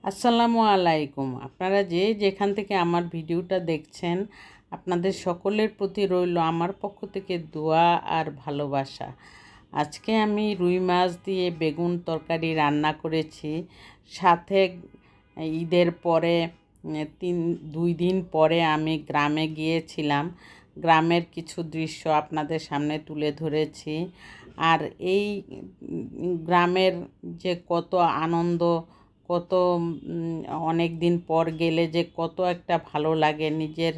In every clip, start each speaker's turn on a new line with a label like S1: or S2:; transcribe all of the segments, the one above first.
S1: আসসালামু আলাইকুম। আপনারা যে যেখান থেকে আমার ভিডিওটা দেখছেন, আপনাদের সকলের প্রতি রইল আমার পক্ষ থেকে দোয়া আর ভালোবাসা। আজকে আমি রুই মাছ দিয়ে বেগুন তরকারি রান্না করেছি। সাথে ঈদের পরে 2 দিন পরে আমি গ্রামে গিয়েছিলাম। গ্রামের কিছু দৃশ্য আপনাদের সামনে তুলে ধরেছি। আর এই গ্রামের যে কত আনন্দ, কত অনেক দিন পর গেলে যে কত একটা ভালো লাগে, নিজের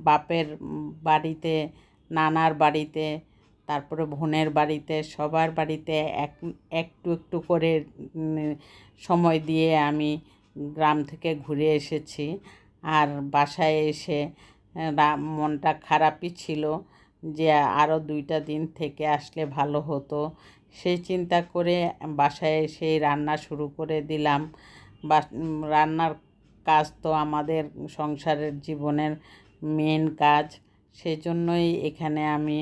S1: বাপের বাড়িতে, নানার বাড়িতে, তারপরে বোনের বাড়িতে, সবার বাড়িতে একটু একটু করে সময় দিয়ে আমি গ্রাম থেকে ঘুরে এসেছি। আর বাসায় এসে মনটা খারাপই ছিল যে আরও 2টা দিন থেকে আসলে ভালো হতো। সেই চিন্তা করে বাসায় এসে রান্না শুরু করে দিলাম। রান্নার কাজ তো আমাদের সংসারের জীবনের মেন কাজ। সেজন্যই এখানে আমি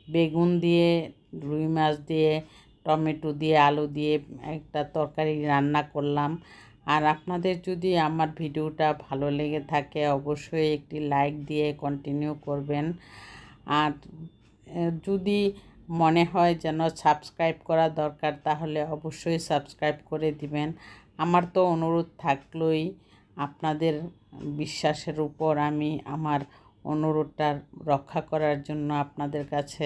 S1: বেগুন দিয়ে, রুই মাছ দিয়ে, টমেটো দিয়ে, আলু দিয়ে একটা তরকারি রান্না করলাম। আর আপনাদের যদি আমার ভিডিওটা ভালো লেগে থাকে অবশ্যই একটি লাইক দিয়ে কন্টিনিউ করবেন। আর যদি মনে হয় যেন সাবস্ক্রাইব করা দরকার, তাহলে অবশ্যই সাবস্ক্রাইব করে দিবেন। আমার তো অনুরোধ থাকলোই, আপনাদের বিশ্বাসের উপর আমি আমার অনুরোধটা রক্ষা করার জন্য আপনাদের কাছে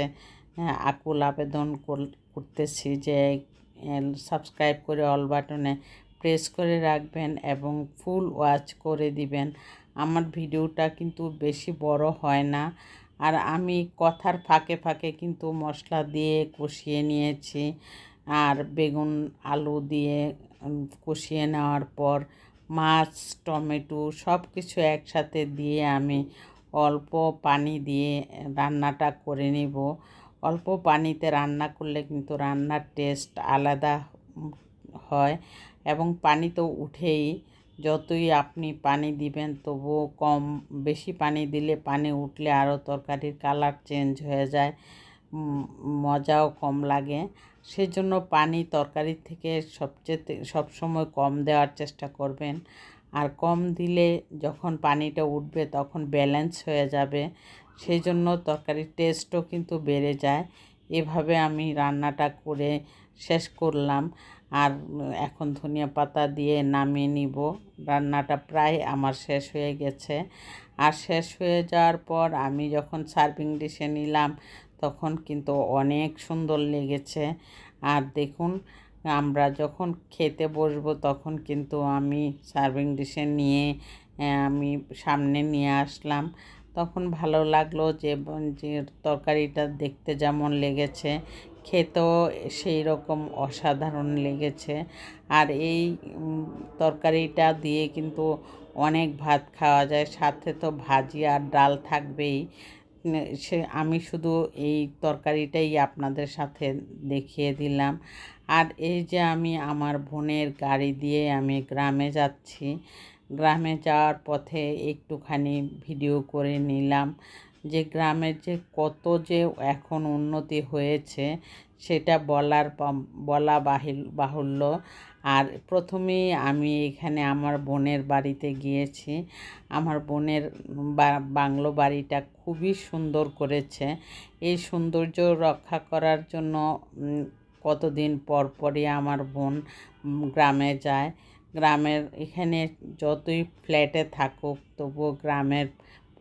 S1: আকুল আবেদন করতেছি যে সাবস্ক্রাইব করে অল বাটনে প্রেস করে রাখবেন এবং ফুল ওয়াচ করে দিবেন। আমার ভিডিওটা কিন্তু বেশি বড় হয় না। আর আমি কথার ফাঁকে ফাঁকে কিন্তু মশলা দিয়ে কষিয়ে নিয়েছি। আর বেগুন আলু দিয়ে কষিয়ে নেওয়ার পর মাছ, টমেটো সব কিছু একসাথে দিয়ে আমি অল্প পানি দিয়ে রান্নাটা করে নিব। অল্প পানিতে রান্না করলে কিন্তু রান্নার টেস্ট আলাদা হয় এবং পানি তো উঠেই। যতই আপনি পানি দিবেন তবুও কম, বেশি পানি দিলে পানি উঠলে আরও তরকারির কালার চেঞ্জ হয়ে যায়, মজাও কম লাগে। সেজন্য পানি তরকারির থেকে সবসময় কম দেওয়ার চেষ্টা করবেন। আর কম দিলে যখন পানিটা উঠবে তখন ব্যালেন্স হয়ে যাবে, সেই জন্য তরকারির টেস্টও কিন্তু বেড়ে যায়। এভাবে আমি রান্নাটা করে শেষ করলাম। আর এখন ধনিয়া পাতা দিয়ে নামিয়ে নিব। রান্নাটা প্রায় আমার শেষ হয়ে গেছে। আর শেষ হয়ে যাওয়ার পর আমি যখন সার্ভিং ডিশে নিলাম তখন কিন্তু অনেক সুন্দর লেগেছে। আর দেখুন, আমরা যখন খেতে বসবো তখন কিন্তু আমি সার্ভিং ডিশে নিয়ে আমি সামনে নিয়ে আসলাম। তখন ভালো লাগলো যে তরকারিটা দেখতে যেমন লেগেছে, খেতেও সেই রকম অসাধারণ লেগেছে। আর এই তরকারিটা দিয়ে কিন্তু অনেক ভাত খাওয়া যায়, সাথে তো ভাজি আর ডাল থাকবেই। আমি শুধু এই তরকারিটাই আপনাদের সাথে দেখিয়ে দিলাম। আর এই যে আমি আমার বোনের গাড়ি দিয়ে আমি গ্রামে যাচ্ছি। গ্রামে যাওয়ার পথে একটুখানি ভিডিও করে নিলাম যে গ্রামের যে কত যে এখন উন্নতি হয়েছে সেটা বলা বাহুল্য। আর প্রথমেই আমি এখানে আমার বোনের বাড়িতে গিয়েছি। আমার বোনের বাংলো বাড়িটা খুবই সুন্দর করেছে। এই সৌন্দর্য রক্ষা করার জন্য কতদিন পর পরই আমার বোন গ্রামে যায়। গ্রামের এখানে যতই ফ্ল্যাটে থাকুক তবুও গ্রামের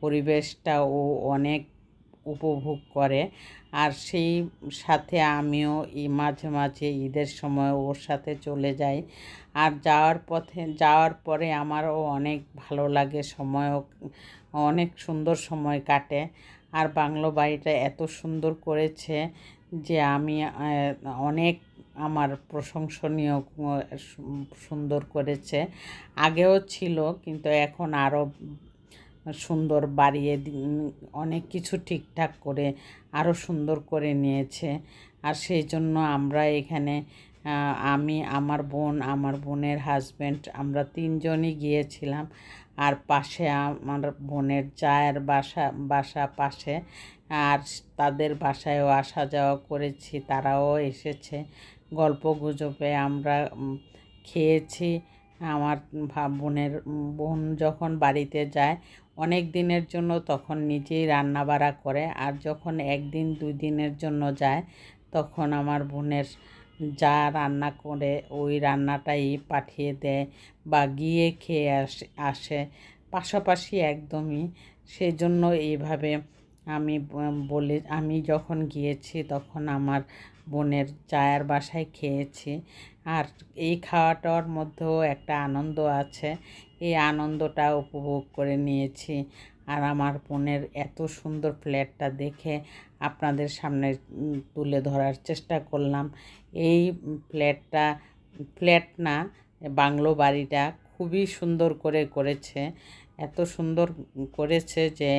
S1: পরিবেশটা ও অনেক উপভোগ করে। আর সেই সাথে আমিও মাঝে মাঝে ঈদের সময় ওর সাথে চলে যাই। আর যাওয়ার পরে আমারও অনেক ভালো লাগে, সময়ও অনেক সুন্দর সময় কাটে। আর বাংলো বাড়িটা এত সুন্দর করেছে যে আমি অনেক, আমার প্রশংসনীয়, সুন্দর করেছে। আগেও ছিল কিন্তু এখন আরও সুন্দর বাড়িয়ে অনেক কিছু ঠিকঠাক করে আরও সুন্দর করে নিয়েছে। আর সেই জন্য আমরা এখানে আমি, আমার বোন, আমার বোনের হাজব্যান্ড, আমরা 3জনই গিয়েছিলাম। আর পাশে আমার বোনের জায়ের বাসা পাশে। আর তাদের বাসায়ও আসা যাওয়া করেছি, তারাও এসেছে। গল্প গুজবে আমরা খেয়েছি। আমার বোন যখন বাড়িতে যায় অনেক দিনের জন্য তখন নিজেই রান্না বাড়া করে, আর যখন একদিন 2 দিনের জন্য যায় তখন আমার বোনের যা রান্না করে ওই রান্নাটাই পাঠিয়ে দেয় বা গিয়ে খেয়ে আসে পাশাপাশি একদমই। সেই জন্য এইভাবে আমি যখন গিয়েছি তখন আমার বোনের জায়ের বাসায় খেয়েছি। আর এই খাওয়াটার মধ্যেও একটা আনন্দ আছে, এই আনন্দটা উপভোগ করে নিয়েছি। আর আমার বোনের এত সুন্দর প্লেটটা দেখে আপনাদের সামনে তুলে ধরার চেষ্টা করলাম। এই প্লেট না, বাংলো বাড়িটা খুবই সুন্দর করে করেছে। এত সুন্দর করেছে যে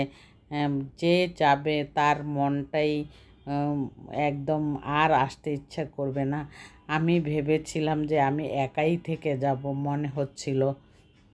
S1: যে যাবে তার মনটাই একদম আর আসতে ইচ্ছা করবে না। আমি ভেবেছিলাম যে আমি একাই থেকে যাব মনে হচ্ছিল।